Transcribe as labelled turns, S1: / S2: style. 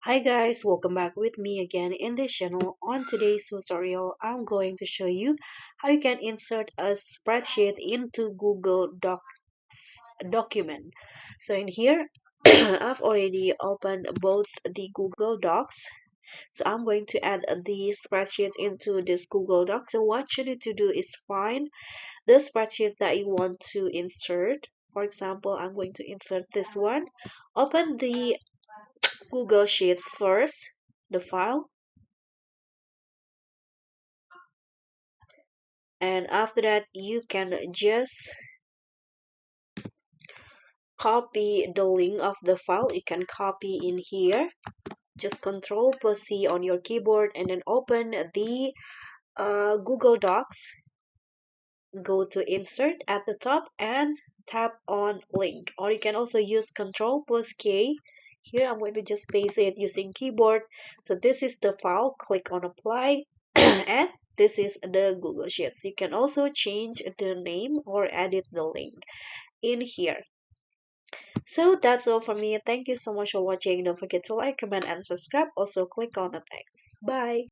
S1: Hi guys, welcome back with me again in this channel. On today's tutorial, I'm going to show you how you can insert a spreadsheet into Google Docs document. So in here, I've already opened both the Google Docs. So I'm going to add the spreadsheet into this Google Docs. So what you need to do is find the spreadsheet that you want to insert. For example, I'm going to insert this one. Open the Google Sheets first, the file, and after that you can just copy the link of the file. You can copy in here. Just Control plus C on your keyboard and then open the Google Docs. Go to Insert at the top and tap on Link. Or you can also use Control plus K. Here I'm going to just paste it using keyboard. So this is the file. Click on Apply and this is the Google Sheets. You can also change the name or edit the link in here. So that's all from me. Thank you so much for watching. Don't forget to like, comment, and subscribe. Also click on the thanks. Bye.